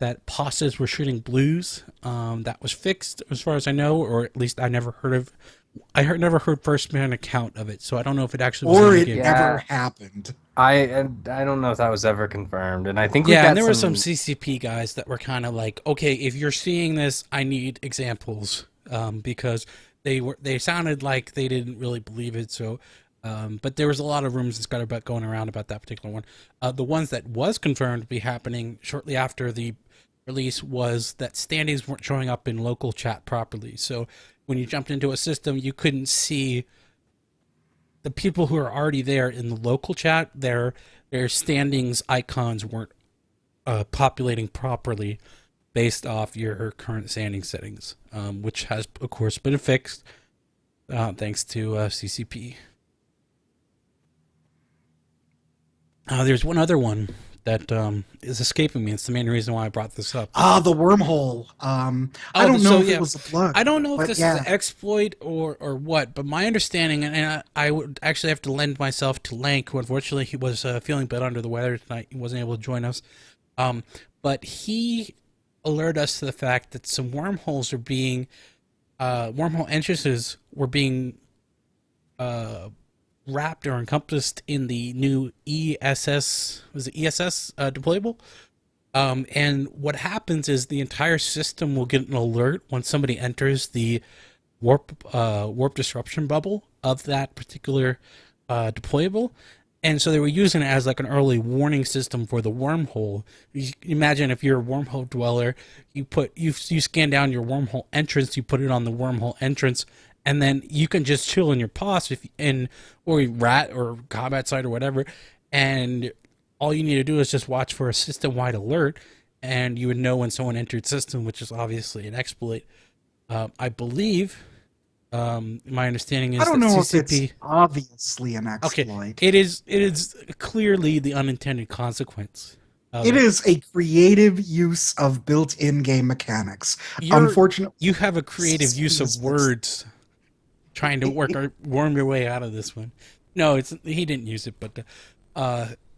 that postas were shooting blues. That was fixed as far as I know, or at least I never heard of. Never heard first-hand account of it, so I don't know if it actually was Or in the it game. never Yeah, happened. I don't know if that was ever confirmed, and I think we Yeah, and got there were some some. CCP guys that were kind of like, okay, if you're seeing this, I need examples, because they sounded like they didn't really believe it. So, but there was a lot of rumors that's got about going around about that particular one. The ones that was confirmed to be happening shortly after the release was that standings weren't showing up in local chat properly. So when you jumped into a system, you couldn't see the people who are already there in the local chat. Their standings icons weren't populating properly based off your current standing settings, which has, of course, been fixed thanks to CCP. There's one other one that is escaping me. It's the main reason why I brought this up. Ah, the wormhole. I Oh, don't know so if it yeah, was a bug, I don't know if but this is yeah. an exploit or what, but my understanding, and I would actually have to lend myself to Lank, who unfortunately he was feeling a bit under the weather tonight. He wasn't able to join us. But he alerted us to the fact that some wormholes are being, wormhole entrances were being wrapped or encompassed in the new ESS, was it ESS deployable? And what happens is the entire system will get an alert when somebody enters the warp disruption bubble of that particular deployable. And so they were using it as like an early warning system for the wormhole. You imagine if you're a wormhole dweller, you scan down your wormhole entrance, you put it on the wormhole entrance, and then you can just chill in your post or rat or combat site or whatever, and all you need to do is just watch for a system-wide alert, and you would know when someone entered system, which is obviously an exploit. I believe, my understanding I is don't that know if it's CCP. obviously an Okay, exploit. it is. It is clearly the unintended consequence of It it. is a creative use of built-in game mechanics. You're Unfortunately, you have a creative CCP use of has fixed words trying to worm your way out of this one. No, it's he didn't use it, but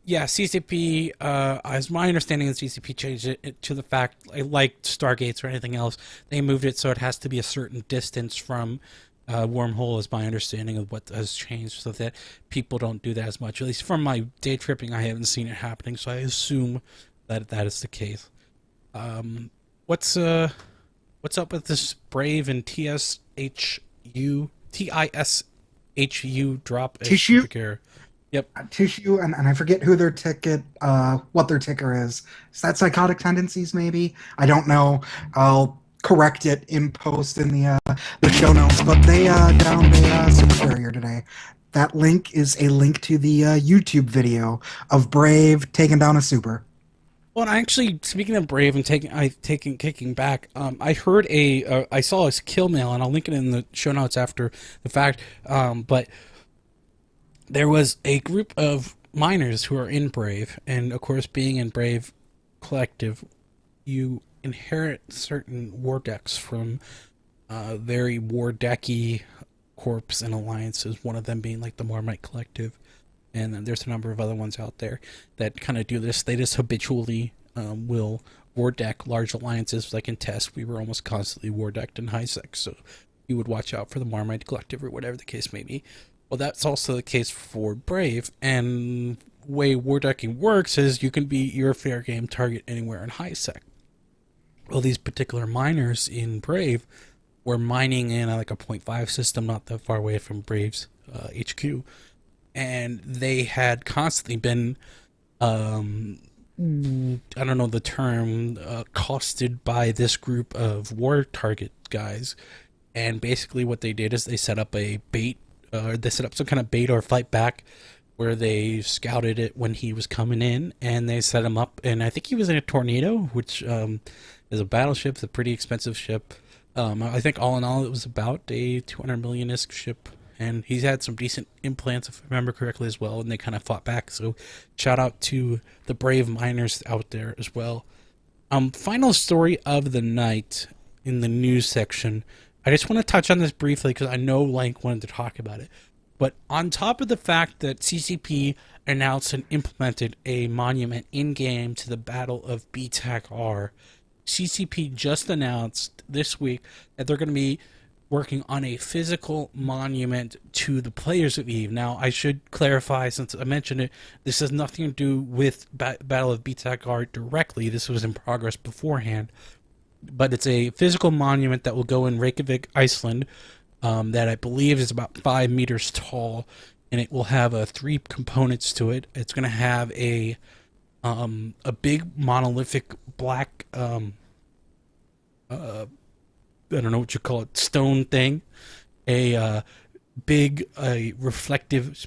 yeah, CCP. As my understanding, is CCP changed it to the fact, like Stargates or anything else, they moved it so it has to be a certain distance from wormhole. Is my understanding of what has changed, so that people don't do that as much. At least from my day tripping, I haven't seen it happening, so I assume that that is the case. Um, what's what's up with this Brave and TISHU drop a tissue. super care? Yep. Tissue, and I forget who their ticket, what their ticker is. Is that psychotic tendencies? Maybe I don't know. I'll correct it in post in the show notes. But they downed a super carrier today. That link is a link to the YouTube video of Brave taking down a super. Well, and actually, speaking of Brave and taking kicking back, I heard I saw a kill mail, and I'll link it in the show notes after the fact. But there was a group of miners who are in Brave, and of course, being in Brave Collective, you inherit certain war decks from very war decky corps and alliances. One of them being like the Marmite Collective, and then there's a number of other ones out there that kind of do this. They just habitually will war deck large alliances. Like in Test, we were almost constantly war decked in high sec, so you would watch out for the Marmite Collective or whatever the case may be. Well, that's also the case for Brave, and way war decking works is you can be your fair game target anywhere in high sec. Well, these particular miners in Brave were mining in like a point 0.5 system, not that far away from Brave's HQ, and they had constantly been, I don't know the term, costed by this group of war target guys. And basically, what they did is they set up a bait, or they set up some kind of bait or fight back, where they scouted it when he was coming in, and they set him up. And I think he was in a tornado, which is a battleship, it's a pretty expensive ship. I think all in all, it was about a 200 million-isk ship, and he's had some decent implants, if I remember correctly, as well, and they kind of fought back. So shout out to the brave miners out there as well. Final story of the night in the news section. I just want to touch on this briefly because I know Lank wanted to talk about it. But on top of the fact that CCP announced and implemented a monument in-game to the Battle of BTAC-R. CCP just announced this week that they're going to be working on a physical monument to the players of EVE. Now, I should clarify, since I mentioned it, this has nothing to do with Battle of BTAC-R directly. This was in progress beforehand. But it's a physical monument that will go in Reykjavik, Iceland, that I believe is about 5 meters tall, and it will have 3 components to it. It's going to have a big monolithic black I don't know what you call it, stone thing, a big reflective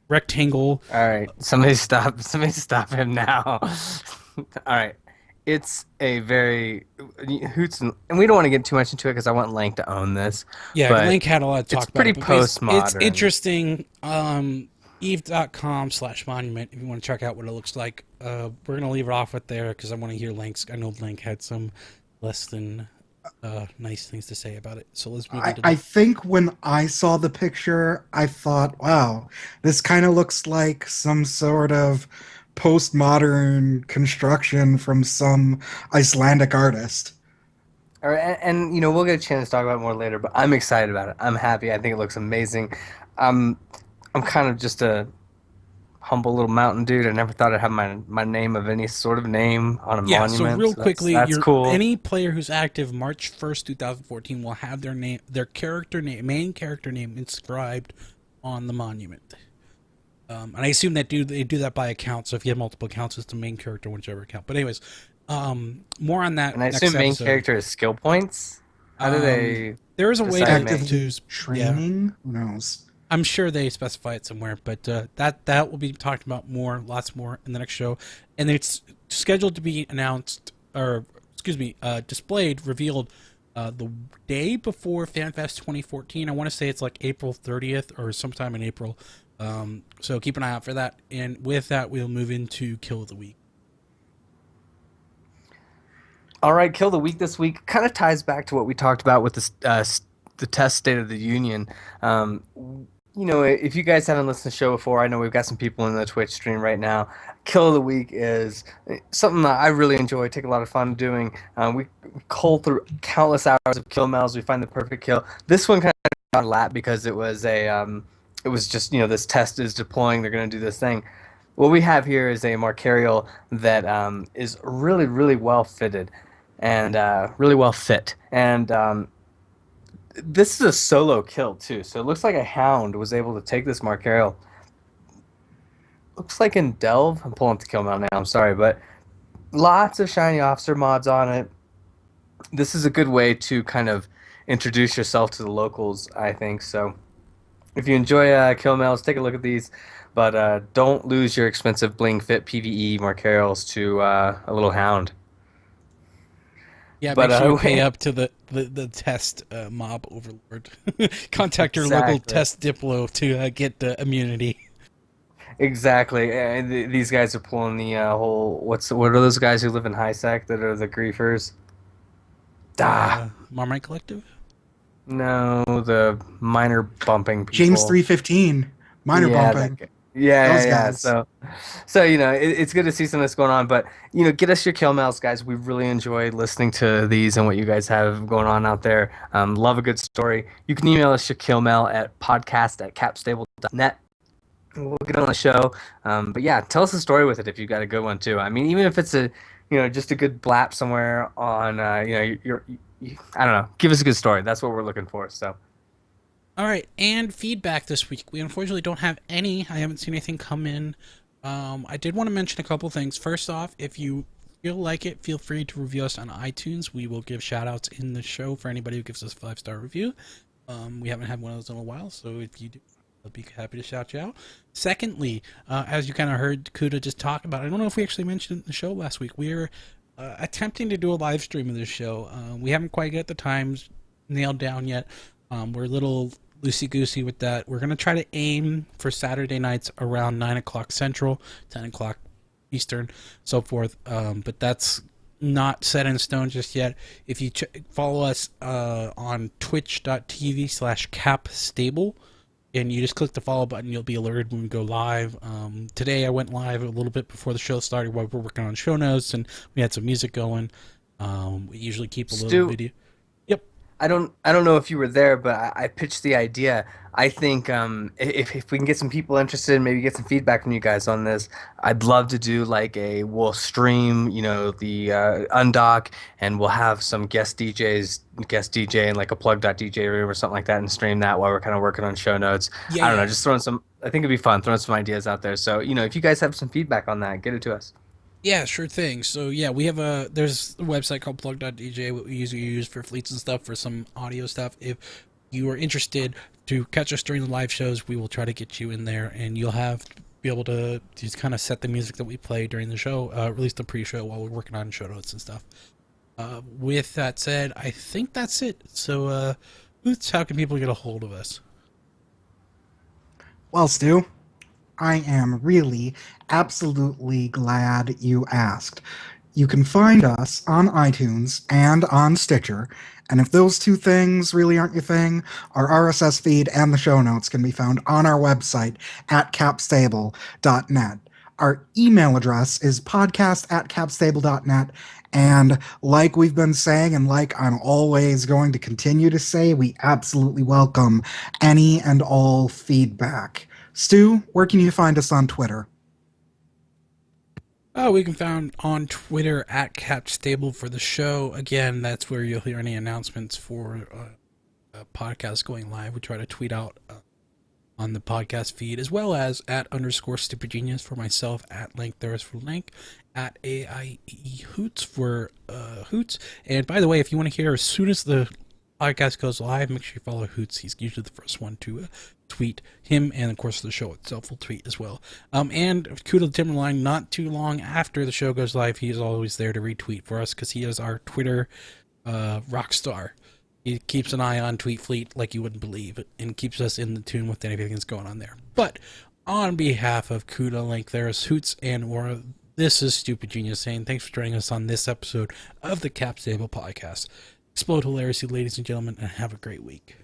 rectangle. All right, somebody stop him now. All right, it's a very Hoots, and we don't want to get too much into it because I want Lank to own this. Yeah, but Link had a lot to talk it's about. pretty But postmodern. It's interesting. Eve.com/monument if you want to check out what it looks like. We're going to leave it off with there because I want to hear Link's. I know Link had some less than nice things to say about it. So let's move into I think when I saw the picture, I thought, wow, this kind of looks like some sort of postmodern construction from some Icelandic artist. All right, and we'll get a chance to talk about it more later, but I'm excited about it. I'm happy. I think it looks amazing. I'm kind of just a humble little mountain dude. I never thought I'd have my name of any sort of name on a monument. So real quickly, that's cool. Any player who's active March 1st, 2014 will have their name, their character name, main character name inscribed on the monument. And I assume that they do that by account. So if you have multiple accounts, it's the main character, whichever account. But anyways, more on that. And I next assume main episode. character is skill points. How do they? There is a way decide to main? choose. Yeah, Training? Who knows? I'm sure they specify it somewhere, but that will be talked about lots more in the next show, and it's scheduled to be announced, or excuse me, displayed, revealed the day before FanFest 2014. I want to say it's like April 30th or sometime in April. So keep an eye out for that. And with that, we'll move into Kill of the Week. All right, kill the week this week kind of ties back to what we talked about with the test State of the Union. If you guys haven't listened to the show before, I know we've got some people in the Twitch stream right now. Kill of the week is something that I really enjoy, take a lot of fun doing. We cull through countless hours of kill mails. We find the perfect kill. This one kind of got a lap because it was just this test is deploying. They're going to do this thing. What we have here is a Marcarial that is really, really well fitted and really well fit. And this is a solo kill too, so it looks like a hound was able to take this Marcarial. Looks like in Delve. I'm pulling up the kill mount now. I'm sorry, but lots of shiny officer mods on it. This is a good way to kind of introduce yourself to the locals, I think. So if you enjoy kill mails, take a look at these, but don't lose your expensive bling fit PvE Marcarials to a little hound. Yeah, But, make sure you uh, pay up to the test mob overlord. Contact your local Exactly. test Diplo to get immunity. Exactly, and these guys are pulling the whole. What are those guys who live in high sec that are the griefers? Marmite Collective? No, the minor bumping people. James 315, minor Yeah, bumping. that guy. Yeah, Those yeah. guys. So it's good to see some of this going on. But get us your kill mails, guys. We really enjoy listening to these and what you guys have going on out there. Love a good story. You can email us your kill mail at podcast@capstable.net. We'll get on the show. But yeah, tell us a story with it if you've got a good one too. I mean, even if it's just a good blap somewhere on I don't know. Give us a good story. That's what we're looking for. So. All right, and feedback this week. We unfortunately don't have any. I haven't seen anything come in. I did want to mention a couple things. First off, if you feel like it, feel free to review us on iTunes. We will give shout-outs in the show for anybody who gives us a 5-star review. We haven't had one of those in a while, so if you do, I'll be happy to shout you out. Secondly, as you kind of heard Kuda just talk about, I don't know if we actually mentioned it in the show last week, we're attempting to do a live stream of this show. We haven't quite got the times nailed down yet. We're a little loosey-goosey with that. We're going to try to aim for Saturday nights around 9 o'clock Central, 10 o'clock Eastern, so forth. But that's not set in stone just yet. If you follow us on twitch.tv/capstable, and you just click the follow button. You'll be alerted when we go live. Today I went live a little bit before the show started while we're working on show notes, and we had some music going. We usually keep a little Stu, video. Yep. I don't know if you were there, but I pitched the idea. I think if we can get some people interested, maybe get some feedback from you guys on this, I'd love to do like we'll stream, the undock, and we'll have some guest DJs guest DJ in like a plug.dj room or something like that, and stream that while we're kind of working on show notes. Yeah, I don't know, yeah. just throwing some. I think it'd be fun throwing some ideas out there. So if you guys have some feedback on that, get it to us. Yeah, sure thing. So yeah, there's a website called plug.dj, what we usually use for fleets and stuff, for some audio stuff. If you are interested to catch us during the live shows, we will try to get you in there, and you'll be able to just kind of set the music that we play during the show, release the pre-show while we're working on show notes and stuff. With that said, I think that's it. So, Hoots, how can people get a hold of us? Well, Stu, I am really absolutely glad you asked. You can find us on iTunes and on Stitcher, and if those two things really aren't your thing, our RSS feed and the show notes can be found on our website at capstable.net. Our email address is podcast@capstable.net, and like we've been saying, and like I'm always going to continue to say, we absolutely welcome any and all feedback. Stu, where can you find us on Twitter? Oh, we can find on Twitter at CapStable for the show. Again, that's where you'll hear any announcements for podcasts going live. We try to tweet out on the podcast feed, as well as at _stupidgenius for myself, at Lank for Lank, at AIE Hoots for Hoots. And by the way, if you want to hear as soon as the podcast goes live, make sure you follow Hoots. He's usually the first one to tweet. Him, and of course the show itself will tweet as well. And Kudo Timberline, not too long after the show goes live, he is always there to retweet for us, because he is our Twitter rock star. He keeps an eye on Tweet Fleet like you wouldn't believe, and keeps us in the tune with anything that's going on there. But on behalf of Kuda, Link, there's Hoots, and Aura, this is Stupid Genius saying thanks for joining us on this episode of the Cap Stable Podcast. Explode hilariously, ladies and gentlemen, and have a great week.